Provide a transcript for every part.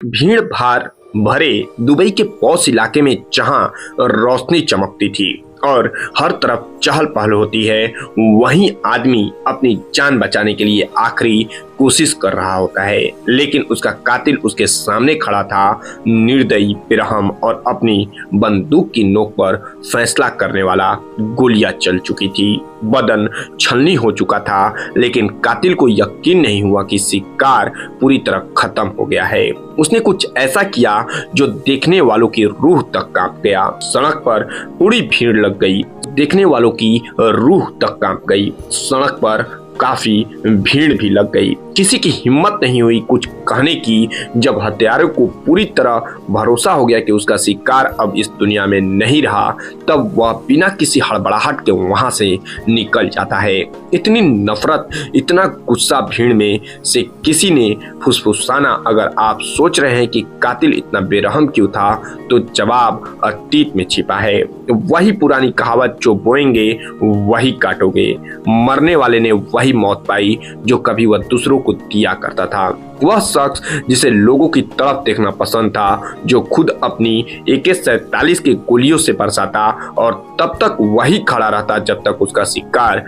भीड़ भाड़ भरे दुबई के पॉश इलाके में जहां रोशनी चमकती थी और हर तरफ चहल पहल होती है, वहीं आदमी अपनी जान बचाने के लिए आखिरी कोशिश कर रहा होता है। लेकिन उसका कातिल उसके सामने खड़ा था, निर्दयी, बेरहम और अपनी बंदूक की नोक पर फैसला करने वाला। गोलियां चल चुकी थी, बदन छलनी हो चुका था, लेकिन कातिल को यकीन नहीं हुआ कि शिकार पूरी तरह खत्म हो गया है। उसने कुछ ऐसा किया जो देखने वालों की रूह तक कांप गया। सड़क पर पूरी भीड़ लग गई, देखने वालों की रूह तक कांप गई। सड़क पर काफी भीड़ भी लग गई। किसी की हिम्मत नहीं हुई कुछ कहने की। जब हत्यारे को पूरी तरह भरोसा हो गया कि उसका शिकार अब इस दुनिया में नहीं रहा, तब वह बिना किसी हड़बड़ाहट के वहां से निकल जाता है। इतनी नफरत, इतना गुस्सा भीड़ में से किसी ने फुसफुसाना। अगर आप सोच रहे हैं कि कातिल इतना बेरहम क्यों था, तो जवाब अतीत में छिपा है। वही पुरानी कहावत, जो बोएंगे वही काटोगे। मरने वाले ने वही मौत पाई जो कभी वह दूसरों को दिया करता था। वह शख्स जिसे लोगों की तरफ देखना पसंद था, जो खुद अपनी AK-47 के गोलियों से बरसाता और तब तक वही खड़ा रहता जब तक उसका शिकार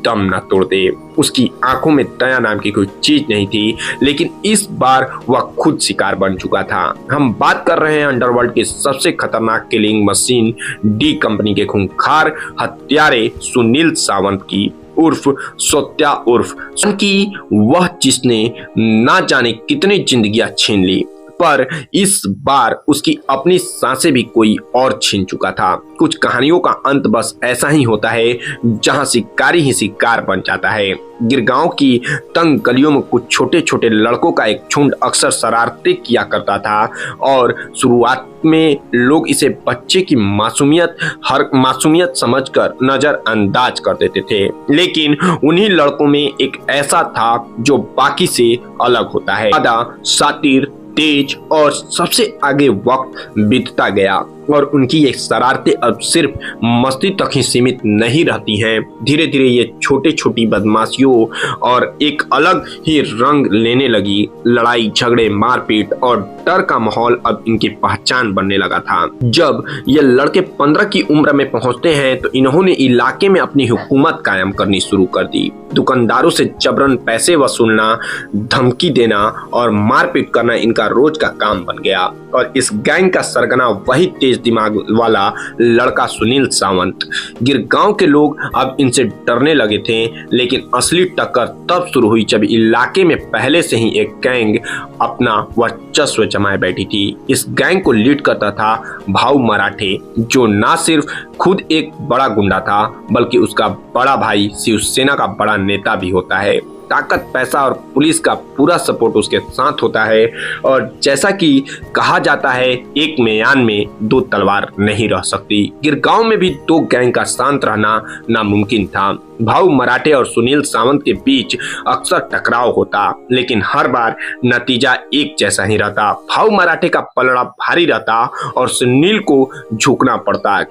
दम न तोड़ दे। उसकी आंखों में दया नाम की कोई चीज नहीं थी, लेकिन इस बार वह खुद शिकार बन चुका था। हम बात कर रहे हैं अंडरवर्ल्ड के सबसे खतरनाक किलिंग मशीन, डी कंपनी के खूंखार हत्यारे सुनील सावंत की, उर्फ सोत्या, उर्फ की, वह जिसने ना जाने कितनी जिंदगियां छीन ली, पर इस बार उसकी अपनी सांसें भी कोई और छीन चुका था। कुछ कहानियों का अंत बस ऐसा ही होता है, जहां शिकारी ही शिकार बन जाता है। गिरगांव की तंग गलियों में कुछ छोटे छोटे लड़कों का एक झुंड अक्सर शरारतें किया करता था और शुरुआत में लोग इसे बच्चे की मासूमियत समझकर नजरअंदाज कर देते थे। लेकिन उन्हीं लड़कों में एक ऐसा था जो बाकी से अलग होता है। ज्यादा शातिर, तेज और सबसे आगे वक्त बीतता गया और उनकी ये शरारतें अब सिर्फ मस्ती तक ही सीमित नहीं रहती हैं। धीरे धीरे ये छोटे छोटी बदमाशियों और एक अलग ही रंग लेने लगी। लड़ाई झगड़े, मारपीट और डर का माहौल अब इनकी पहचान बनने लगा था। जब ये लड़के 15 की उम्र में पहुंचते हैं तो इन्होंने इलाके में अपनी हुकूमत कायम करनी शुरू कर दी। दुकानदारों से जबरन पैसे वसूलना, धमकी देना और मारपीट करना इनका रोज का काम बन गया। और इस गैंग का सरगना वही तेज दिमाग वाला लड़का सुनील सावंत। गिरगांव के लोग अब इनसे डरने लगे थे, लेकिन असली टक्कर तब शुरू हुई जब इलाके में पहले से ही एक गैंग अपना वर्चस्व जमाए बैठी थी। इस गैंग को लीड करता था भाऊ मराठे, जो ना सिर्फ खुद एक बड़ा गुंडा था, बल्कि उसका बड़ा भाई शिवसेना का बड़ा नेता भी होता है। ताकत, पैसा और पुलिस का पूरा सपोर्ट उसके साथ होता है। और जैसा कि कहा जाता है, एक म्यान में दो तलवार नहीं रह सकती। गिरगांव में भी दो गैंग का शांत रहना नामुमकिन था। भाऊ मराठे और सुनील सावंत के बीच अक्सर टकराव होता, लेकिन हर बार नतीजा एक जैसा ही रहता। भाऊ मराठे का पलड़ा भारी रहता और सुनील को झुकना पड़ता।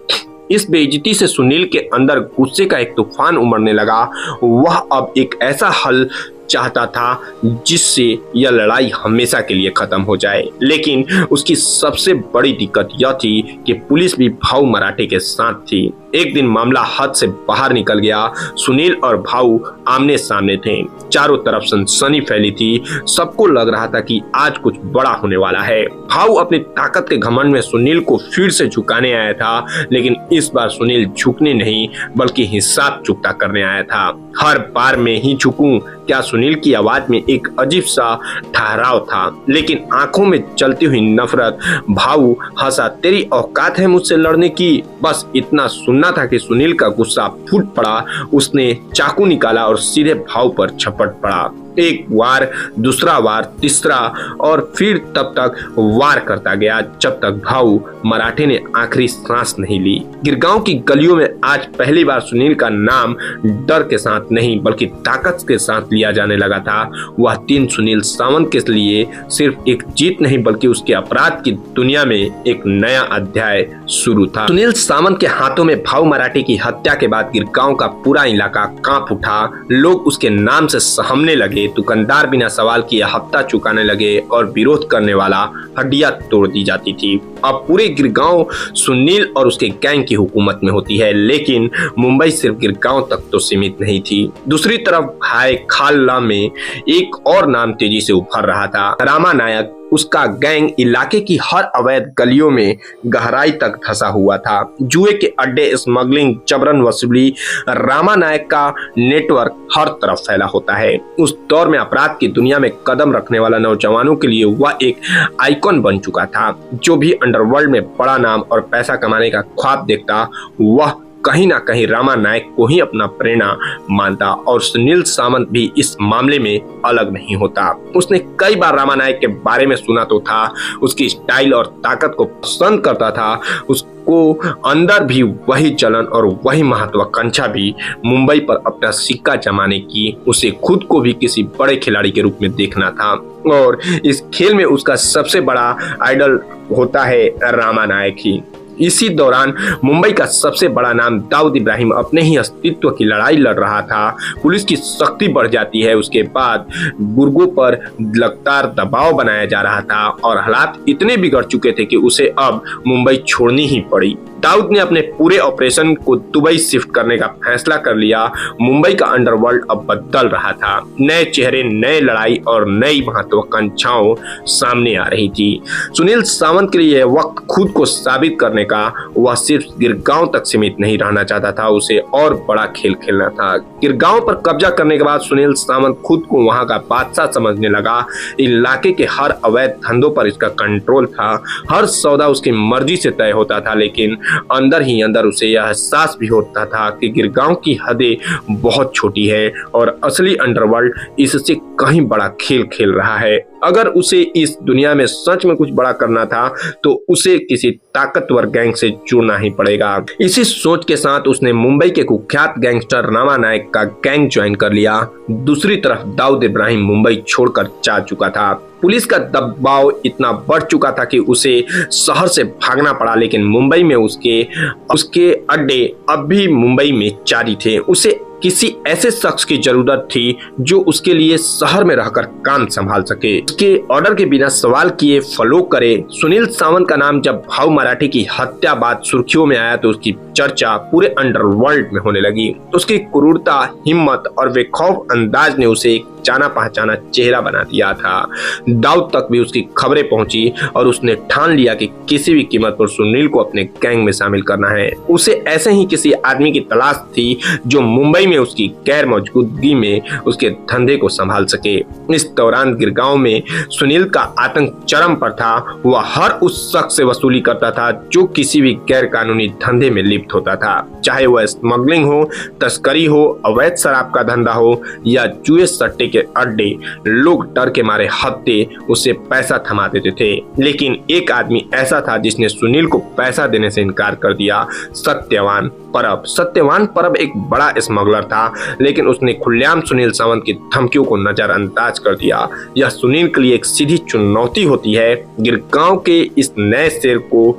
इस बेइज्जती से सुनील के अंदर गुस्से का एक तूफान उमड़ने लगा। वह अब एक ऐसा हल चाहता था जिससे यह लड़ाई हमेशा के लिए खत्म हो जाए। लेकिन उसकी सबसे बड़ी दिक्कत यह थी कि पुलिस भी भाऊ मराठे के साथ थी। एक दिन मामला हद से बाहर निकल गया। सुनील और भाऊ आमने सामने थे। चारों तरफ सनसनी फैली थी। सबको लग रहा था कि आज कुछ बड़ा होने वाला है। भाऊ अपनी ताकत के घमंड में सुनील को फिर से झुकाने आया था, लेकिन इस बार सुनील झुकने नहीं बल्कि हिसाब चुकता करने आया था। हर बार मैं ही झुकूं क्या? सुनील की आवाज में एक अजीब सा ठहराव था, लेकिन आंखों में चलती हुई नफरत। भाऊ हंसा, तेरी औकात है मुझसे लड़ने की? बस इतना सुनना था कि सुनील का गुस्सा फूट पड़ा। उसने चाकू निकाला और सीधे भाऊ पर झपट पड़ा। एक वार, दूसरा वार, तीसरा और फिर तब तक वार करता गया जब तक भाऊ मराठे ने आखिरी सांस नहीं ली। गिरगांव की गलियों में आज पहली बार सुनील का नाम डर के साथ नहीं बल्कि ताकत के साथ लिया जाने लगा था। वह दिन सुनील सावंत के लिए सिर्फ एक जीत नहीं बल्कि उसके अपराध की दुनिया में एक नया अध्याय शुरू था। सुनील सावंत के हाथों में भाऊ मराठे की हत्या के बाद गिरगांव का पूरा इलाका कांप उठा। लोग उसके नाम से सहमने लगे। दुकानदार बिना सवाल किए हफ्ता चुकाने लगे और विरोध करने वाला हड्डियां तोड़ दी जाती थी। अब पूरे गिरगांव सुनील और उसके गैंग की हुकूमत में होती है, लेकिन मुंबई सिर्फ गिरगांव तक तो सीमित नहीं थी। दूसरी तरफ हाय खाल्ला में एक और नाम तेजी से उभर रहा था, रामा नायक। उसका गैंग इलाके की हर अवैध गलियों में गहराई तक धंसा हुआ था। जुए के अड्डे, स्मगलिंग, जबरन वसूली, रामा नायक का नेटवर्क हर तरफ फैला होता है। उस दौर में अपराध की दुनिया में कदम रखने वाला नौजवानों के लिए वह एक आइकॉन बन चुका था। जो भी अंडरवर्ल्ड में बड़ा नाम और पैसा कमाने का ख्वाब देखता, वह कहीं ना कहीं रामा नायक को ही अपना प्रेरणा मानता। और सुनील सावंत भी इस मामले में अलग नहीं होता। उसने कई बार रामा नायक के बारे में सुना तो था, उसकी स्टाइल और ताकत को पसंद करता था। उसको अंदर भी वही जलन और वही महत्वाकांक्षा भी मुंबई पर अपना सिक्का जमाने की, उसे खुद को भी किसी बड़े खिलाड़ी के रूप में देखना था। और इस खेल में उसका सबसे बड़ा आइडल होता है रामा नायक ही। इसी दौरान मुंबई का सबसे बड़ा नाम दाऊद इब्राहिम अपने ही अस्तित्व की लड़ाई लड़ रहा था। पुलिस की सख्ती बढ़ जाती है। उसके बाद गुर्गों पर लगातार दबाव बनाया जा रहा था और हालात इतने बिगड़ चुके थे कि उसे अब मुंबई छोड़नी ही पड़ी। दाऊद ने अपने पूरे ऑपरेशन को दुबई शिफ्ट करने का फैसला कर लिया। मुंबई का अंडरवर्ल्ड अब बदल रहा था। नए चेहरे, नए लड़ाई और नई महत्वाकांक्षाओं सामने आ रही थी। सुनील सावंत के लिए वक्त खुद को साबित करने का, वह सिर्फ गिरगांव तक सीमित नहीं रहना चाहता था, उसे और बड़ा खेल खेलना था। गिरगांव पर कब्जा करने के बाद सुनील सावंत खुद को वहां का बादशाह समझने लगा। इलाके के हर अवैध धंधों पर इसका कंट्रोल था। हर सौदा उसकी मर्जी से तय होता था, लेकिन अंदर ही अंदर उसे यह एहसास भी होता था कि गिरगांव की हदें बहुत छोटी है और असली अंडरवर्ल्ड इससे कहीं बड़ा खेल खेल रहा है। अगर उसे इस दुनिया में सच में कुछ बड़ा करना था तो उसे किसी ताकतवर गैंग से जुड़ना ही पड़ेगा। इसी सोच के साथ उसने मुंबई के कुख्यात गैंगस्टर रामा नायक का गैंग ज्वाइन कर लिया। दूसरी तरफ दाऊद इब्राहिम मुंबई छोड़कर जा चुका था। पुलिस का दबाव इतना बढ़ चुका था कि उसे शहर से भागना पड़ा, लेकिन मुंबई में उसके अड्डे अब भी मुंबई में जारी थे। उसे किसी ऐसे शख्स की जरूरत थी जो उसके लिए शहर में रहकर काम संभाल सके, उसके ऑर्डर के बिना सवाल किए फॉलो करे। सुनील सावंत का नाम जब भाव मराठी की हत्या बाद सुर्खियों में आया तो उसकी चर्चा पूरे अंडरवर्ल्ड में होने लगी। उसकी क्रूरता, हिम्मत और बेखौफ अंदाज ने उसे एक जाना पहचाना चेहरा बना दिया था। दाऊद तक भी उसकी खबरें पहुंची और उसने ठान लिया कि किसी भी कीमत पर सुनील को अपने गैंग में शामिल करना है। उसे ऐसे ही किसी आदमी की तलाश थी जो मुंबई में उसकी गैर मौजूदगी में उसके धंधे को संभाल सके। इस दौरान गिरगांव में सुनील का आतंक चरम पर था। वह हर उस शख्स से वसूली करता था जो किसी भी गैर कानूनी धंधे में लिप्त होता था, चाहे वह स्मगलिंग हो, तस्करी हो, अवैध शराब का धंधा हो या जुए सट्टे के अड्डे। लोग डर के मारे हफ्ते उसे पैसा थमा देते थे, लेकिन एक आदमी ऐसा था जिसने सुनील को पैसा देने से इनकार कर दिया, सत्यवान परब। सत्यवान परब एक बड़ा स्मगलर था, लेकिन उसने खुलेआम सुनील सावंत की धमकियों को नजरअंदाज कर दिया। यह सुनील के लिए एक सीधी चुनौती होती है। गिरगांव के इस नए शेर को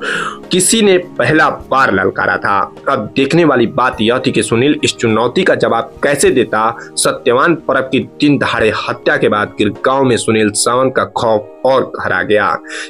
किसी ने पहला बार ललकारा था। अब देखने वाली बात यह थी कि सुनील इस चुनौती का जवाब कैसे देता। सत्यवान परब की दिन दहाड़े हत्या के बाद गिरगांव में सुनील सावंत का खौफ और गहरा गया।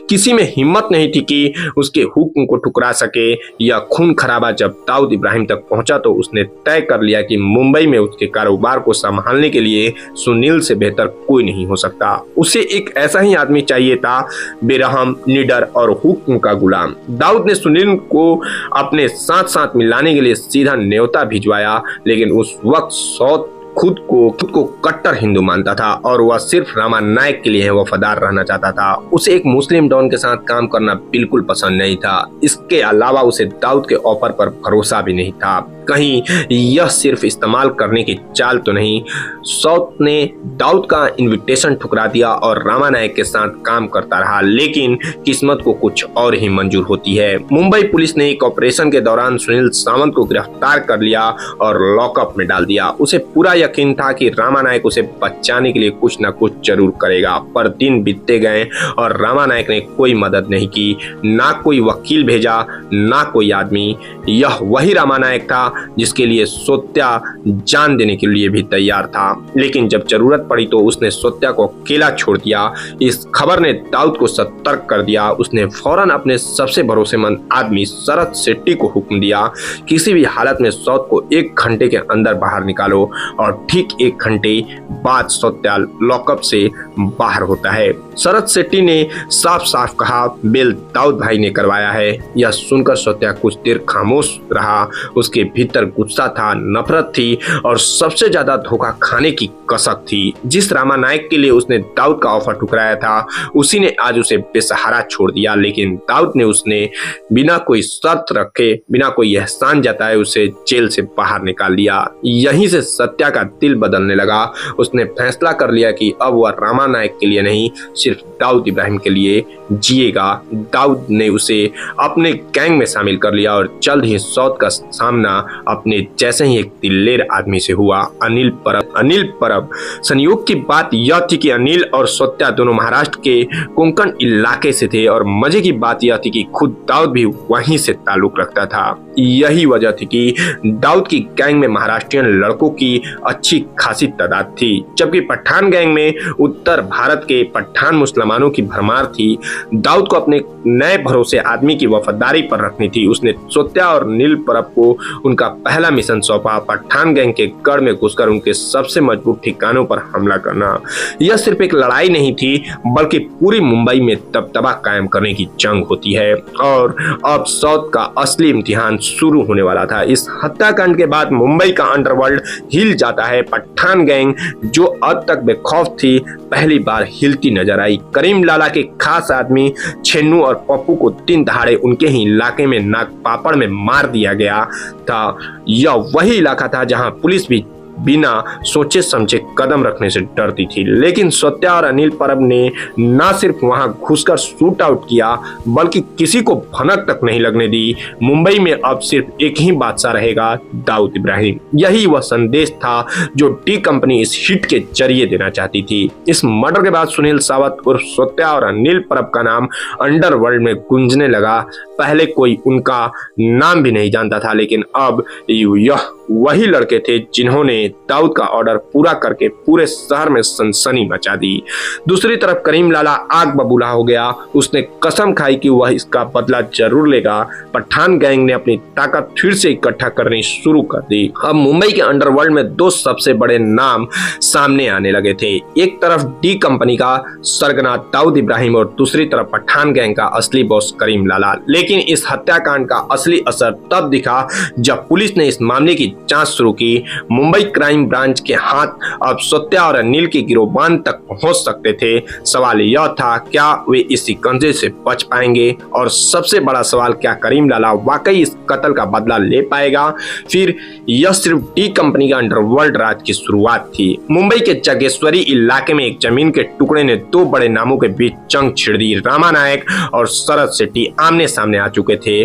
किसी में हिम्मत नहीं थी कि उसके हुक्म को ठुकरा सके। यह खून खराबा जब दाऊद इब्राहिम तक पहुंचा तो उसने तय कर लिया कि मुंबई में उसके कारोबार को संभालने के लिए सुनील से बेहतर कोई नहीं हो सकता। उसे एक ऐसा ही आदमी चाहिए था, बेरहम, निडर और हुक्म का गुलाम। दाऊद ने सुनील को अपने साथ साथ मिलाने के लिए सीधा न्योता भिजवाया, लेकिन उस वक्त सौत खुद को कट्टर हिंदू मानता था और वह सिर्फ रामा नायक के लिए वफादार रहना चाहता था। उसे एक मुस्लिम डॉन के साथ काम करना बिल्कुल पसंद नहीं था। इसके अलावा उसे दाऊद के ऑफर पर भरोसा भी नहीं था। कहीं यह सिर्फ इस्तेमाल करने की चाल तो नहीं। सौत ने दाऊद का इनविटेशन ठुकरा दिया और रामा नायक के साथ काम करता रहा, लेकिन किस्मत को कुछ और ही मंजूर होती है। मुंबई पुलिस ने एक ऑपरेशन के दौरान सुनील सावंत को गिरफ्तार कर लिया और लॉकअप में डाल दिया। उसे पूरा यकीन था कि रामा नायक उसे बचाने के लिए कुछ न कुछ जरूर करेगा, पर दिन बीतते गए और रामा नायक ने कोई मदद नहीं की। ना कोई वकील भेजा, ना कोई आदमी। यह वही रामा नायक था जिसके लिए सोत्या जान देने के लिए भी तैयार था। लेकिन जब जरूरत पड़ी तो उसने सोत्या को अकेला छोड़ दिया। इस खबर ने दाऊद को सतर्क कर दिया। उसने फौरन अपने सबसे भरोसेमंद आदमी शरद शेट्टी को हुक्म दिया, किसी भी हालत में सौत को 1 घंटे के अंदर बाहर निकालो। और ठीक 1 घंटे बाद सोत्या लॉकअप से बाहर होता है। शरद शेट्टी ने साफ साफ कहा, बेल दाऊद भाई ने करवाया है। यह सुनकर सोत्या कुछ देर खामोश रहा। उसके भीतर गुस्सा था, नफरत थी और सबसे ज्यादा धोखा खाने की कसक थी। जिस रामा नायक के लिए उसने दाऊद का ऑफर ठुकराया था, उसी ने आज उसे बेसहारा छोड़ दिया। लेकिन दाऊद ने उसने बिना कोई शर्त रखे, बिना कोई एहसान जताए उसे जेल से बाहर निकाल दिया। यहीं से सत्या का दिल बदलने लगा। उसने फैसला कर लिया कि अब वह रामा नायक के लिए नहीं, सिर्फ दाऊद इब्राहिम के लिए जिएगा। दाऊद ने उसे अपने गैंग में शामिल कर लिया और जल्द ही सौत का सामना अपने जैसे ही एक दिलेर आदमी से हुआ, अनिल परब। संयोग की बात यह थी कि अनिल और सोत्या दोनों महाराष्ट्र के कोंकण इलाके से थे और मजे की बात यह थी कि खुद दाऊद भी वहीं से ताल्लुक रखता था। यही वजह थी कि दाऊद की गैंग में महाराष्ट्रियन लड़कों की अच्छी खासी तादाद थी, जबकि पठान गैंग में उत्तर भारत के पठान मुसलमानों की भरमार थी। दाऊद को अपने नए भरोसे आदमी की वफादारी पर रखनी थी। उसने सोत्या और नील परब को उनका पहला मिशन सौंपा, पठान गैंग के गढ़ में घुसकर उनके सबसे मजबूत ठिकानों पर हमला करना। यह सिर्फ एक लड़ाई नहीं थी, बल्कि पूरी मुंबई में दबदबा कायम करने की जंग होती है। और अब सौत का असली इम्तिहान शुरू होने वाला था। इस हत्याकांड के बाद मुंबई का अंडरवर्ल्ड हिल जाता है। पठान गैंग जो अब तक बेखौफ थी, पहली बार हिलती नजर आई। करीम लाला के खास आदमी छेन्नू और पप्पू को दिन दहाड़े उनके ही इलाके में नाग पापड़ में मार दिया गया था। यह वही इलाका था जहां पुलिस भी बिना सोचे समझे कदम रखने से डरती थी। लेकिन सोत्या और अनिल परब ने न सिर्फ वहां घुसकर शूट आउट किया, बल्कि किसी को भनक तक नहीं लगने दी। मुंबई में अब सिर्फ एक ही बादशाह रहेगा, दाऊद इब्राहिम। यही वह संदेश था जो डी कंपनी इस हिट के जरिए देना चाहती थी। इस मर्डर के बाद सुनील सावत उर्फ सोत्या और अनिल परब का नाम अंडरवर्ल्ड में गूंजने लगा। पहले कोई उनका नाम भी नहीं जानता था, लेकिन अब यह वही लड़के थे जिन्होंने दाऊद का ऑर्डर पूरा करके पूरे शहर में सनसनी मचा दी। दूसरी तरफ करीम लाला आग बबूला हो गया। उसने कसम खाई कि वह इसका बदला जरूर लेगा। पठान गैंग ने अपनी ताकत फिर से इकट्ठा करनी शुरू कर दी। अब मुंबई के अंडरवर्ल्ड में 2 सबसे बड़े नाम सामने आने लगे थे। एक तरफ डी कंपनी का सरगना दाऊद इब्राहिम और दूसरी तरफ पठान गैंग का असली बॉस करीम लाला। लेकिन इस हत्याकांड का असली असर तब दिखा जब पुलिस ने इस मामले की जांच शुरू की। मुंबई क्राइम ब्रांच के हाथ अब सोत्या और अनिल के गिरोबान तक पहुंच सकते थे। सवाल यह था, क्या वे इस शिकंजे से बच पाएंगे? और सबसे बड़ा सवाल, क्या करीम लाला वाकई इस कत्ल का बदला ले पाएगा? फिर यह सिर्फ डी कंपनी का अंडरवर्ल्ड राज की शुरुआत थी। मुंबई के जागेश्वरी इलाके में एक जमीन के टुकड़े ने 2 बड़े नामों के बीच जंग छिड़ दी। रामा नायक और शरद शेट्टी आमने सामने आ चुके थे।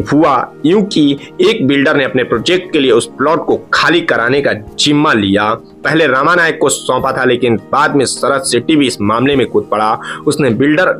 हुआ यूं कि एक बिल्डर ने अपने प्रोजेक्ट के लिए उस प्लॉट को खाली कराने का जिम्मा लिया। पहले रामा नायक को सौंपा था, लेकिन बाद में शरद शेट्टी भी इस मामले में कूद पड़ा। उसने बिल्डर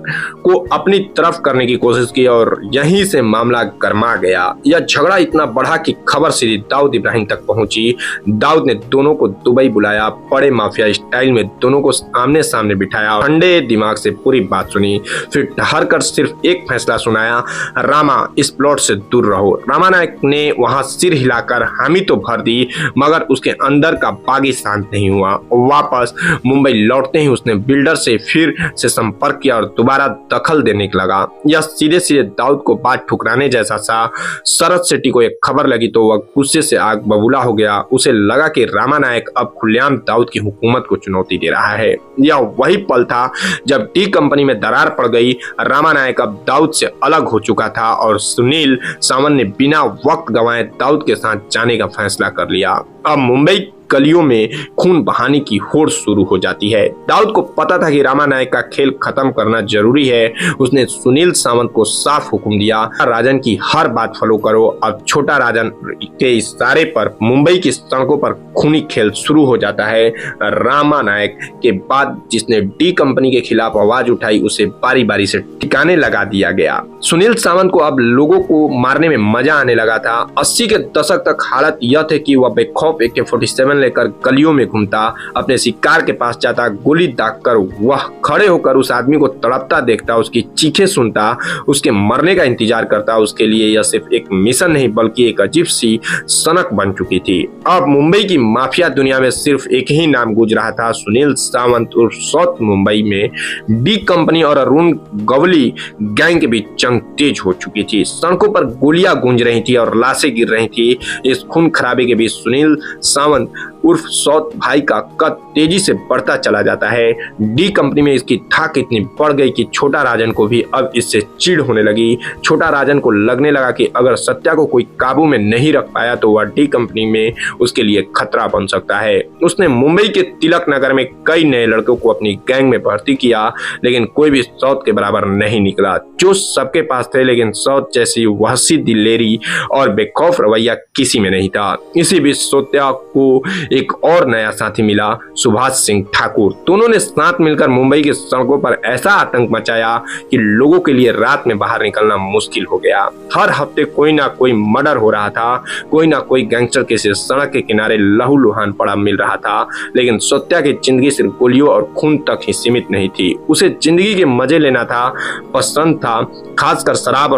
को अपनी तरफ करने की कोशिश की और यहीं से मामला गर्मा गया। यह झगड़ा इतना बढ़ा कि खबर सीधी दाऊद इब्राहिम तक पहुंची। दाऊद ने दोनों को दुबई बुलाया, बड़े माफिया स्टाइल में दोनों को आमने सामने बिठाया, ठंडे दिमाग से पूरी बात सुनी, फिर ठहर कर सिर्फ एक फैसला सुनाया, रामा इस प्लॉट से दूर रहो। रामा नायक ने वहां सिर हिलाकर हामी तो भर दी, मगर उसके अंदर का बागी शांत नहीं हुआ। वापस मुंबई लौटते ही उसने बिल्डर से फिर से संपर्क किया और दोबारा दखल देने लगा। यह सीधे सीधे दाऊद को बात ठुकराने जैसा था। शरद शेट्टी को एक खबर लगी तो वह गुस्से से आग बबूला हो गया। उसे लगा कि रामा नायक अब खुलेआम दाऊद की हुकूमत को चुनौती दे रहा है। यह वही पल था जब डी कंपनी में दरार पड़ गई। रामा नायक अब दाऊद से अलग हो चुका था और सुनील सावंत ने बिना वक्त गंवाए दाऊद के साथ जाने का फैसला कर लिया। अब मुंबई गलियों में खून बहाने की होड़ शुरू हो जाती है। दाऊद को पता था कि रामानायक का खेल खत्म करना जरूरी है। उसने सुनील सावंत को साफ हुक्म दिया, राजन की हर बात फॉलो करो। अब छोटा राजन के इशारे पर मुंबई की सड़कों पर खूनी खेल शुरू हो जाता है। रामानायक के बाद जिसने डी कंपनी के खिलाफ आवाज उठाई उसे बारी बारी से ठिकाने लगा दिया गया। सुनील सावंत को अब लोगों को मारने में मजा आने लगा था। 80 के दशक तक हालत यह थे कि वह बेखौफ AK-47 लेकर गलियों में घूमता, अपने शिकार के पास जाता, गोली दागकर वह खड़े होकर उस आदमी को तड़पता देखता, उसकी चीखें सुनता, उसके मरने का इंतजार करता। उसके लिए यह सिर्फ एक मिशन नहीं बल्कि एक अजीब सी सनक बन चुकी थी। अब मुंबई की माफिया दुनिया में सिर्फ एक ही नाम गूंज रहा था, सुनील सावंत उर्फ साउथ मुंबई में डी कंपनी और अरुण गवली गैंग के बीच जंग तेज हो चुकी थी। सड़कों पर गोलियां गूंज रही थी और लाशें गिर रही थी। इस खून खराबे के बीच सुनील सावंत उर्फ साउथ भाई का कद तेजी से बढ़ता चला जाता है। डी कंपनी में इसकी धाक इतनी बढ़ गई कि छोटा राजन को भी अब इससे चिढ़ होने लगी। छोटा राजन को लगने लगा कि अगर सत्या को कोई काबू में नहीं रख पाया तो वह डी कंपनी में उसके लिए खतरा बन सकता है। उसने मुंबई के तिलक नगर में कई नए लड़कों को अपनी गैंग में भर्ती किया, लेकिन कोई भी साउथ के बराबर नहीं निकला। जो सबके पास थे, लेकिन साउथ जैसी वहशी दिलेरी और बेखौफ रवैया किसी में नहीं था। इसी बीच सत्या को एक और नया साथी मिला, सुभाष सिंह ठाकुर। दोनों ने साथ मिलकर मुंबई की सड़कों पर ऐसा आतंक मचाया कि लोगों के लिए रात में बाहर निकलना मुश्किल हो गया। हर हफ्ते कोई ना कोई मर्डर हो रहा था, कोई ना कोई गैंगस्टर किसी सड़क के किनारे लहूलुहान पड़ा मिल रहा था। लेकिन सत्या की जिंदगी सिर्फ गोलियों और खून तक ही सीमित नहीं थी। उसे जिंदगी के मजे लेना था, पसंद था, खासकर शराब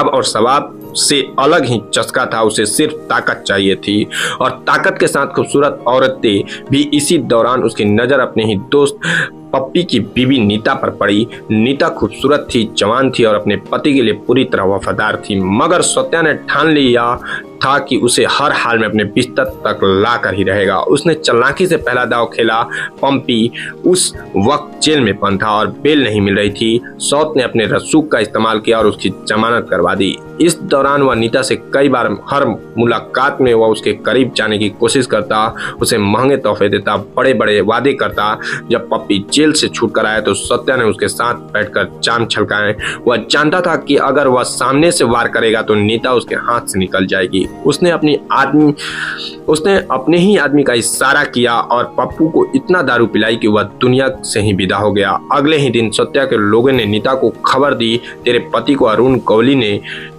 और शराब से अलग ही चस्का था। उसे सिर्फ ताकत चाहिए थी और ताकत के साथ खूबसूरत औरतें भी। इसी दौरान उसकी नजर अपने ही दोस्त पप्पी की बीवी नीता पर पड़ी। नीता खूबसूरत थी, जवान थी और अपने पति के लिए पूरी तरह वफादार थी, मगर सत्या ने ठान लिया था कि उसे हर हाल में अपने बिस्तर तक लाकर ही रहेगा। उसने चालाकी से पहला दांव खेला। पम्पी उस वक्त जेल में बंद था और बेल नहीं मिल रही थी। साउथ ने अपने रसूख का इस्तेमाल किया और उसकी जमानत करवा दी। इस दौरान वह नीता से कई बार हर मुलाकात में वह उसके करीब जाने की कोशिश करता, उसे महंगे तोहफे देता, बड़े बड़े वादे करता। जब पप्पी जेल से छूट कर आया तो सत्या ने उसके साथ बैठकर जान छलकाए। वह जानता था कि अगर वह सामने से वार करेगा तो नीता उसके हाथ से निकल जाएगी। उसने अपने ही आदमी का इशारा किया और पप्पू को इतना दारू पिलाई कि वह दुनिया से ही विदा हो गया। अगले ही दिन सत्या के लोगों ने नीता को खबर दी, तेरे पति को अरुण गवली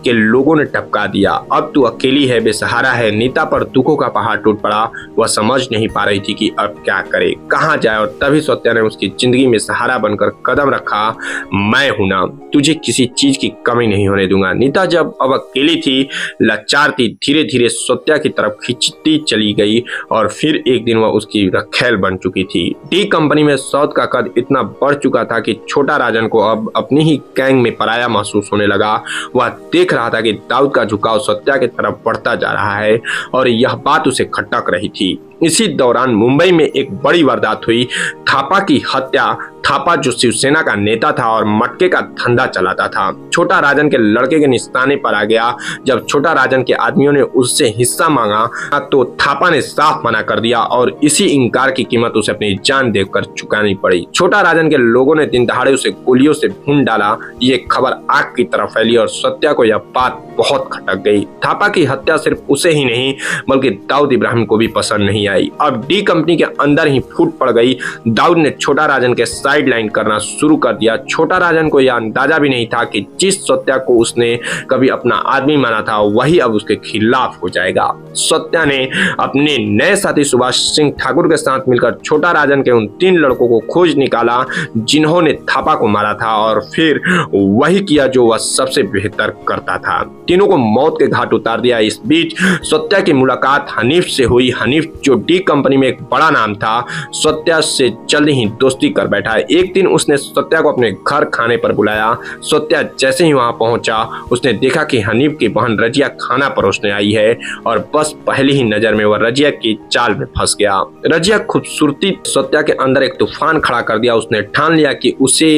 के लोगों ने टपका दिया, अब तू अकेली है, बेसहारा है। नीता पर दुखों का पहाड़ टूट पड़ा। वह समझ नहीं पा रही थी कि अब क्या करे, कहाँ जाए। और तभी सत्या ने उसकी जिंदगी में सहारा बनकर कदम रखा। मैं हूं ना, तुझे किसी चीज की कमी नहीं होने दूंगा। नीता जब अब अकेली थी, लाचार थी, धीरे धीरे सत्या की तरफ खिंचती चली गई और फिर एक दिन वह उसकी रखैल बन चुकी थी। टी कंपनी में साउथ का कद इतना बढ़ चुका था कि छोटा राजन को अब अपनी ही गैंग में पराया महसूस होने लगा। वह देख रहा था कि दाऊद का झुकाव सत्या की तरफ बढ़ता जा रहा है और यह बात उसे खटक रही थी। इसी दौरान मुंबई में एक बड़ी वारदात हुई, थापा की हत्या। थापा जो शिवसेना का नेता था और मटके का धंधा चलाता था, छोटा राजन के लड़के के निशाने पर आ गया। जब छोटा राजन के आदमियों ने उससे हिस्सा मांगा तो थापा ने साफ मना कर दिया और इसी इनकार की कीमत उसे अपनी जान देकर चुकानी पड़ी। छोटा राजन के लोगों ने दिन दहाड़े उसे गोलियों से भून डाला। ये खबर आग की तरह फैली और सत्या को यह बात बहुत खटक गई। थापा की हत्या सिर्फ उसे ही नहीं बल्कि दाऊद इब्राहिम को भी पसंद नहीं आई। अब डी कंपनी के अंदर ही फूट पड़ गई। दाऊद ने छोटा राजन के साइडलाइन करना शुरू कर दिया। छोटा राजन को यह अंदाजा भी नहीं था कि जिस सत्या को उसने कभी अपना आदमी माना था वही अब उसके खिलाफ हो जाएगा। सत्या ने अपने नए साथी सुभाष सिंह ठाकुर के साथ मिलकर छोटा राजन के उन 3 लड़कों को खोज निकाला जिन्होंने थापा को मारा था और फिर वही किया जो वह सबसे बेहतर करता था, तीनों को मौत के घाट उतार दिया। इस बीच सत्या की मुलाकात हनीफ से हुई। हनीफ जो डी कंपनी में एक बड़ा नाम था, सत्या से जल्द ही दोस्ती कर बैठा। एक दिन उसने सत्या को अपने घर खाने पर बुलाया। सत्या जैसे ही वहां पहुंचा उसने देखा कि हनीफ की बहन रजिया खाना परोसने आई है और बस पहली ही नजर में वह रजिया की चाल में फंस गया। रजिया खूबसूरती सत्या के अंदर एक तूफान खड़ा कर दिया। उसने ठान लिया कि उसे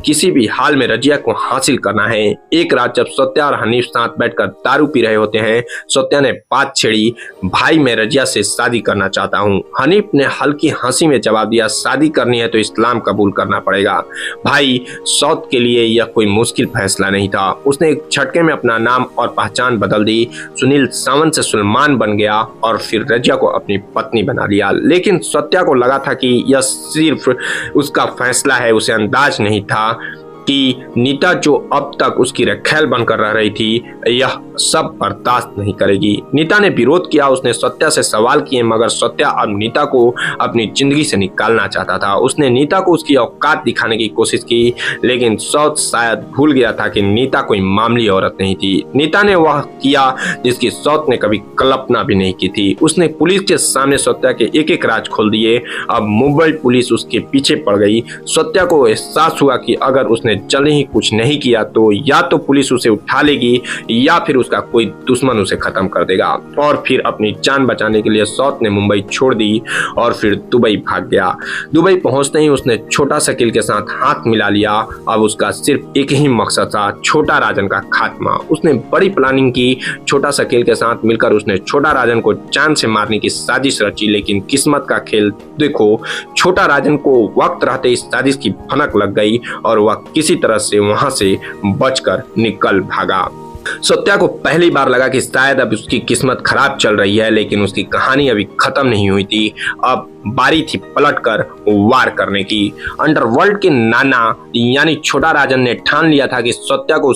किसी भी हाल में रजिया को हासिल करना है। एक रात जब सत्या और हनीफ साथ बैठकर दारू पी रहे होते हैं, सत्या ने बात छेड़ी, भाई मैं रजिया से शादी करना चाहता हूँ। हनीफ ने हल्की हंसी में जवाब दिया, शादी करनी है तो इस्लाम कबूल करना पड़ेगा। भाई सौत के लिए यह कोई मुश्किल फैसला नहीं था। उसने एक झटके में अपना नाम और पहचान बदल दी। सुनील सावंत से सुलेमान बन गया और फिर रजिया को अपनी पत्नी बना लिया। लेकिन सत्या को लगा था कि यह सिर्फ उसका फैसला है। उसे अंदाज नहीं था कि नीता जो अब तक उसकी रखैल बनकर रह रही थी यह सब बर्दाश्त नहीं करेगी। नीता ने विरोध किया। उसने सत्या से सवाल किए मगर सत्या अब नीता को अपनी जिंदगी से निकालना चाहता था। उसने नीता को उसकी औकात दिखाने की कोशिश की लेकिन सौत शायद भूल गया था कि नीता कोई मामूली औरत नहीं थी। नीता ने वह किया जिसकी सौत ने कभी कल्पना भी नहीं की थी। उसने पुलिस के सामने सत्या के एक एक राज खोल दिए। अब मुंबई पुलिस उसके पीछे पड़ गई। सत्या को एहसास हुआ कि अगर उसने जल्दी ही कुछ नहीं किया तो या तो पुलिस उसे उठा लेगी या फिर उसका कोई दुश्मन उसे खत्म कर देगा। और फिर अपनी जान बचाने के लिए सौत ने मुंबई छोड़ दी और फिर दुबई भाग गया। दुबई पहुंचते ही उसने छोटा शकील के साथ हाथ मिला लिया। अब उसका सिर्फ एक ही मकसद था, छोटा राजन का खात्मा। उसने बड़ी प्लानिंग की। छोटा शकील के साथ मिलकर उसने छोटा राजन को जान से मारने की साजिश रची। लेकिन किस्मत का खेल देखो, छोटा राजन को वक्त रहते इस साजिश की भनक लग गई और वह किसी तरह से वहां से बचकर निकल भागा। सत्या को पहली बार लगा कि शायद अब उसकी किस्मत खराब चल रही है, लेकिन उसकी कहानी अभी खत्म नहीं हुई थी। अब बारी थी पलटकर वार करने की। अंडरवर्ल्ड के नाना यानी छोटा राजन ने ठान लिया था कि सत्या को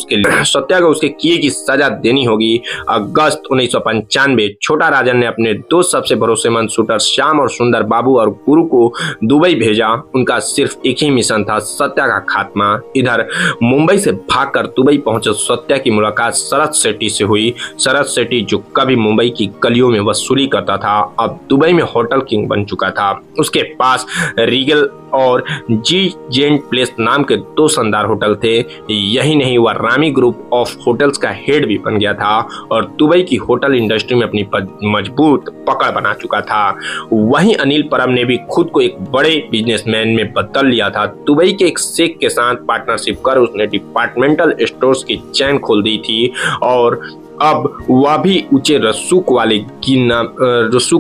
उसके किए की सजा देनी होगी। अगस्त 1995 छोटा राजन ने अपने दो सबसे भरोसेमंद शूटर श्याम और सुंदर बाबू और गुरु को दुबई भेजा। उनका सिर्फ एक ही मिशन था, सत्या का खात्मा। इधर मुंबई से भागकर दुबई पहुंचे सत्या की मुलाकात शरद सेठी से हुई। शरद सेठी जो कभी मुंबई की गलियों में वसूली करता था अब दुबई में होटल किंग बन चुका था। उसके पास रीगल और जी जेंट प्लेस नाम के दो शानदार होटल थे। यही नहीं, वह रामी ग्रुप ऑफ होटल्स का हेड भी बन गया था और दुबई की होटल इंडस्ट्री में अपनी मजबूत पकड़ बना चुका था। वहीं अनिल परब ने भी खुद को एक बड़े बिजनेसमैन में बदल लिया था। दुबई के एक शेख के साथ पार्टनरशिप कर उसने डिपार्टमेंटल स्टोर्स की चैन खोल दी थी और अब वह भी ऊंचे रसूख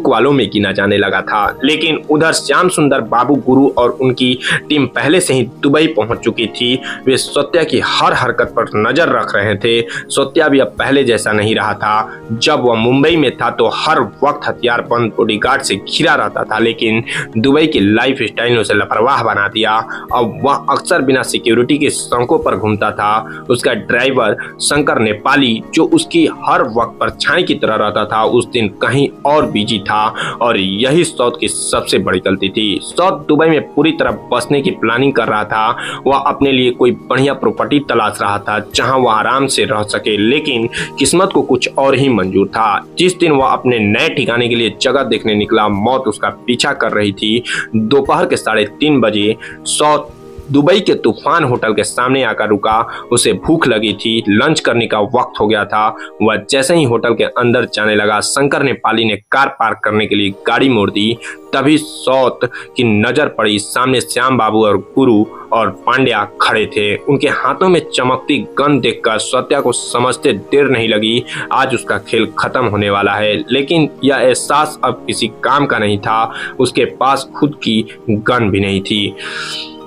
वालों में गिना जाने लगा था। लेकिन उधर श्याम सुंदर बाबू गुरु और उनकी टीम पहले से ही दुबई पहुंच चुकी थी। वे सत्या की हर हरकत पर नजर रख रहे थे। सत्या भी अब पहले जैसा नहीं रहा था। जब वह मुंबई में था तो हर वक्त हथियारबंद बॉडीगार्ड से घिरा रहता था, लेकिन दुबई की लाइफ स्टाइल ने उसे लापरवाह बना दिया। अब वह अक्सर बिना सिक्योरिटी के सड़कों पर घूमता था। उसका ड्राइवर शंकर नेपाली जो उसकी हर वक्त परछाई की तरह रहता था, उस दिन कहीं और बिजी था और यही सौत की सबसे बड़ी गलती थी। सौत दुबई में पूरी तरह बसने की प्लानिंग कर रहा था। वह अपने लिए कोई बढ़िया प्रॉपर्टी तलाश रहा था जहां वह आराम से रह सके, लेकिन किस्मत को कुछ और ही मंजूर था। जिस दिन वह अपने नए ठिकाने के लिए जगह देखने निकला, मौत उसका पीछा कर रही थी। दोपहर के 3:30 बजे सौत दुबई के तूफान होटल के सामने आकर रुका। उसे भूख लगी थी, लंच करने का वक्त हो गया था। वह जैसे ही होटल के अंदर जाने लगा, शंकर नेपाली ने कार पार्क करने के लिए गाड़ी मोड़ दी। तभी सौत की नजर पड़ी, सामने श्याम बाबू और गुरु और पांड्या खड़े थे। उनके हाथों में चमकती गन देखकर सत्या को समझते देर नहीं लगी, आज उसका खेल खत्म होने वाला है। लेकिन यह एहसास अब किसी काम का नहीं था। उसके पास खुद की गन भी नहीं थी।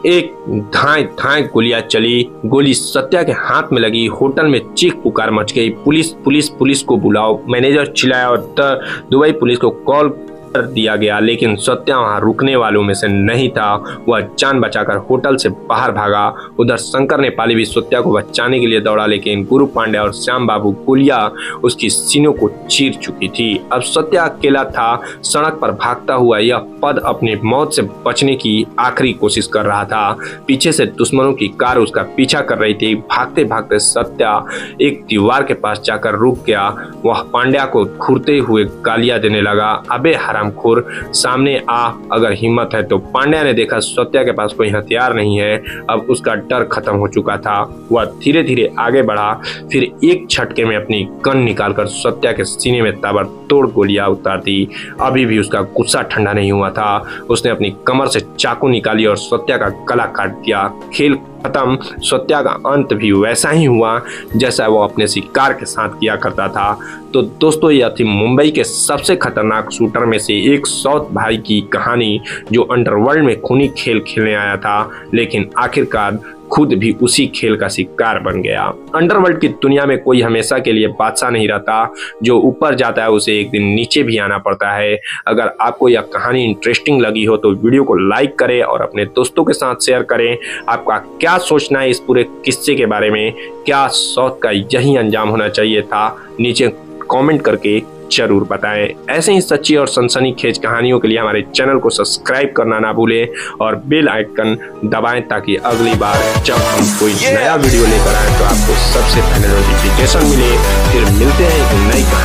एक धाए धाए गोलियां चली। गोली सत्या के हाथ में लगी। होटल में चीख पुकार मच गई, पुलिस पुलिस पुलिस को बुलाओ। मैनेजर चिल्लाया और दुबई पुलिस को कॉल कर दिया गया, लेकिन सत्या वहां रुकने वालों में से नहीं था। वह जान बचाकर होटल से बाहर भागा। उधर शंकर नेपाली भी सत्या को बचाने के लिए दौड़ा, लेकिन गुरु पांड्या और श्याम बाबू गोलियां उसकी सीनों को चीर चुकी थी। अब सत्या अकेला था। सड़क पर भागता हुआ यह पद अपनी मौत से बचने की आखिरी कोशिश कर रहा था। पीछे से दुश्मनों की कार उसका पीछा कर रही थी। भागते भागते सत्या एक दीवार के पास जाकर रुक गया। वह पांड्या को घूरते हुए गालियां देने लगा, अबे हराम हरामखोर, सामने आ, अगर हिम्मत है तो। पांड्या ने देखा सत्या के पास कोई हथियार नहीं है। अब उसका डर खत्म हो चुका था। वह धीरे धीरे आगे बढ़ा, फिर एक झटके में अपनी गन निकालकर सत्या के सीने में ताबड़तोड़ गोलियां उतार दी। अभी भी उसका गुस्सा ठंडा नहीं हुआ था। उसने अपनी कमर से चाकू निकाली और सत्या का गला काट दिया। खेल खत्म। सत्या का अंत भी वैसा ही हुआ जैसा वो अपने शिकार के साथ किया करता था। तो दोस्तों, यह थी मुंबई के सबसे खतरनाक शूटर में से एक सौत भाई की कहानी, जो अंडरवर्ल्ड में खूनी खेल खेलने आया था, लेकिन आखिरकार खुद भी उसी खेल का शिकार बन गया। अंडरवर्ल्ड की दुनिया में कोई हमेशा के लिए बादशाह नहीं रहता। जो ऊपर जाता है उसे एक दिन नीचे भी आना पड़ता है। अगर आपको यह कहानी इंटरेस्टिंग लगी हो तो वीडियो को लाइक करें और अपने दोस्तों के साथ शेयर करें। आपका क्या सोचना है इस पूरे किस्से के बारे में? क्या सौत का यही अंजाम होना चाहिए था? नीचे कमेंट करके जरूर बताएं। ऐसे ही सच्ची और सनसनीखेज कहानियों के लिए हमारे चैनल को सब्सक्राइब करना ना भूलें और बेल आइकन दबाएं, ताकि अगली बार जब हम कोई नया वीडियो लेकर आए तो आपको सबसे पहले नोटिफिकेशन मिले। फिर मिलते हैं एक नई कहानी।